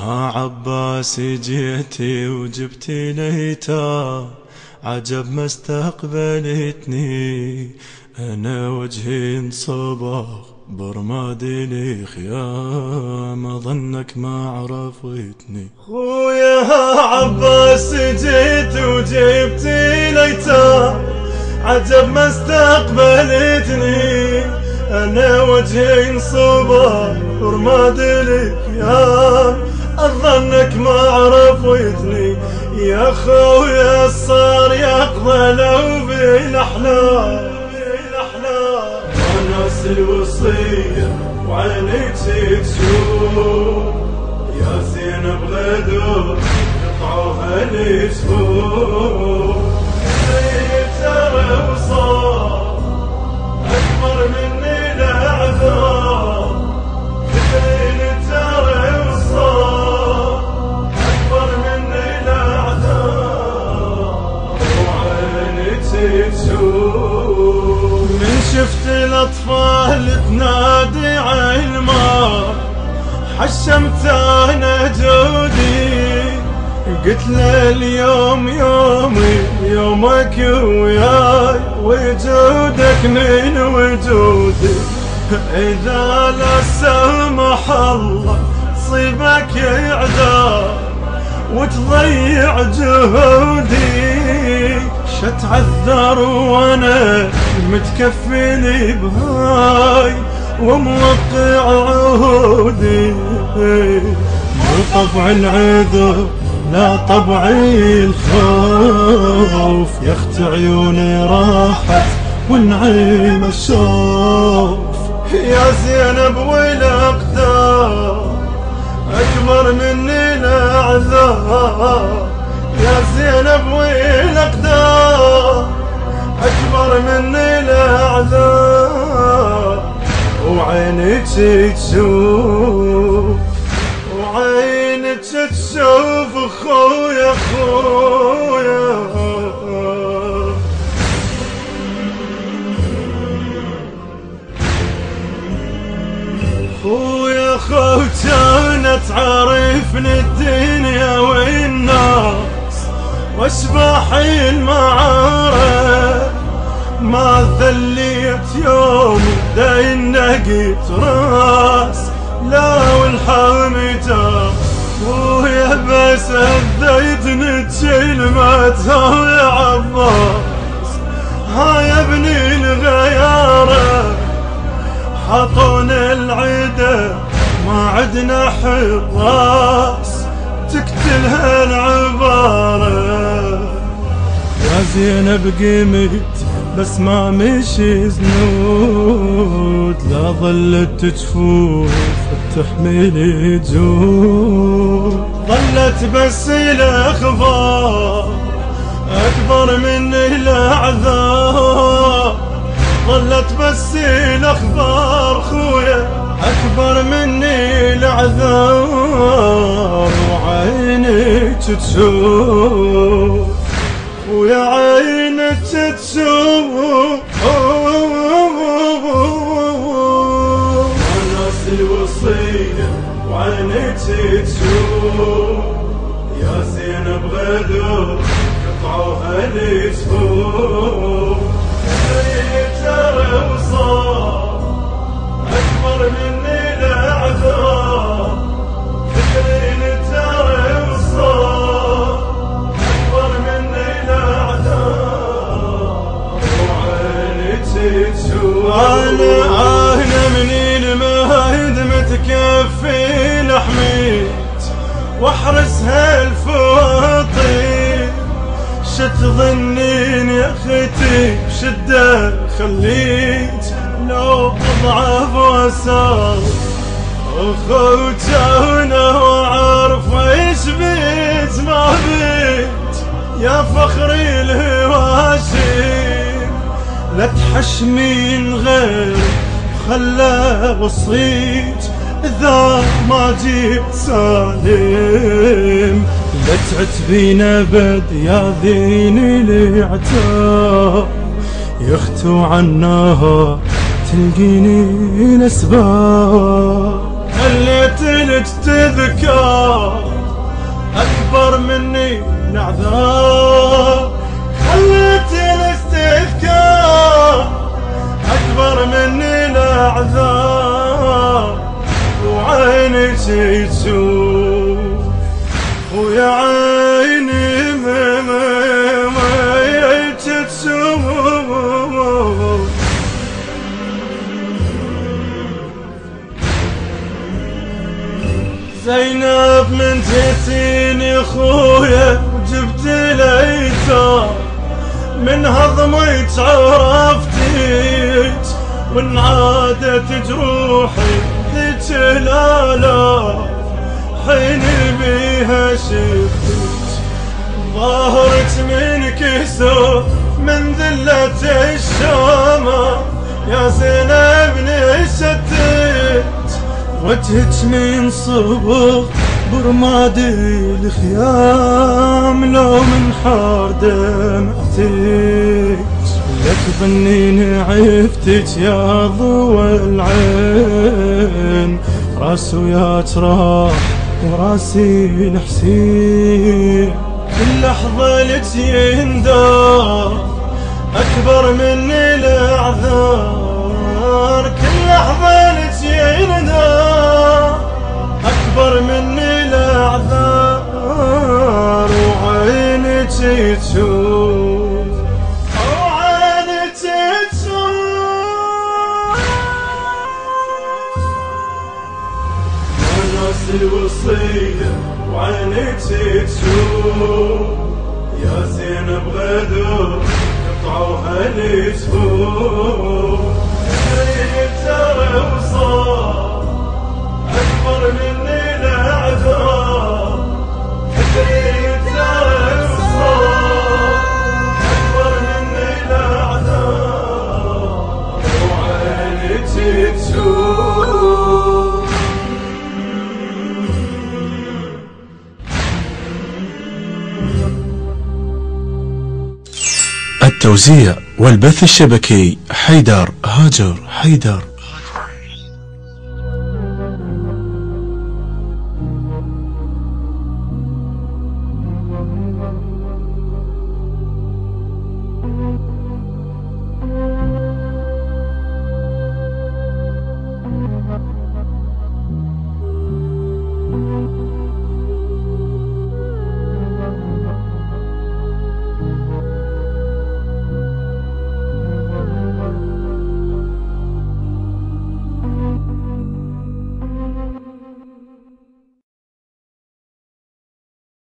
ها عباس جيتي وجبتي ليتا، عجب ما استقبلتني، أنا وجهي انصبغ برمادي لي خيام، ظنك ما عرفتني. خويا ها عباس جيت وجبتي ليتا، عجب ما استقبلتني، أنا وجهي انصبغ برمادي لي خيام، أظنك ما عرفتني. يا خويا صار يقبلوا بالأحلام، وناس الوصية وعينك تشوف، يا زينب غدر يقطعوها الجفوف، ترى وصار أكبر مني الأعذار، ترى وصار أكبر مني الأعذار، وعينك تشوف. من شفت الأطفال تنادي عالمار، حشمت أنا جودي، قلت له اليوم يومي يومك وياي، وجودك من وجودي، إذا لا سمح الله تصيبك عذاب وتضيع جهودي، شتعذر وانا متكفل بهاي وموقع عهودي، مو طبع العذر لا طبعي الخوف، يا اخت عيوني راحت والنعيم الشوف، يا زينب والاقدار اكبر مني الاعذار، يا زينب والاقدار اكبر مني الاعذار، وعينك تشوف، وعينك تشوف خويا خويا. خويا خوتانا تعرفني الدنيا والناس واشباح المعارف، ما ذليت يوم داين نقيت راس لا والحامتا، ويا بس هديتني تشلمتها يا عباس، ها يا ابني الغيارة حطونا العدا ما عدنا حراس تقتلها العبارة، يا زينب قمت بس ما مشي زنود، لا ظلت تجفوف تحملي جود، ظلت بس الاخبار اكبر من الاعذار، ظلت بس الاخبار خويا اكبر مني الاعذار، وعينك تشوف ويا عينك تشوف، وناس الوصية وعينك تشوف، يا زينب غدر يقطعوها الجفوف، ترى وصار أكبر مني الأعذار، ترى وصار أكبر مني الأعذار، وعينك تشوف. أنا من المهد متكفي لحميت واحرسها الفواطير، شت ظنين يا اختي بشدة خليت لو اضعف واسار، اخوتنا وعارف ايش بيت ما بيت، يا فخري الهواشم لا تحشمين غير خلى وصيت، إذا ما جيت سالم لا تعتبين أبد يا ذيني العتاب، يختو عنها تلقيني الأسباب، خليت لك تذكار اعذار، خلت الاستذكار اكبر مني الاعذار، وعيني تشوف ويا عيني ما تشوف. زينب من جيتيني خويا وجبت ليتار، من هضمك عرفتك وانعادت جروحي ذيك الالاف، حين بيها شفتك ظهرت من كسر من ذلة الشامة، يا زينب نشتت وجهك من صبغ برماد الخيام، لو من حار دمعتك لك ظنين عفتك يا ضوى العين، راس وياك راح وراسي الحسين، كل لحظة لك يندار أكبر مني الأعذار، كل لحظة لك يندار أكبر مني الأعذار، وعينك تشوف وعينك تشوف. وناس الوصية وعينك تشوف، يا زينب غدر قطعوها لجفوف، ترى وصار أكبر مني الأعذار، ترى وصار أكبر مني الأعذار، وعينك تشوف. التوزيع والبث الشبكي حيدر هاجر حيدر.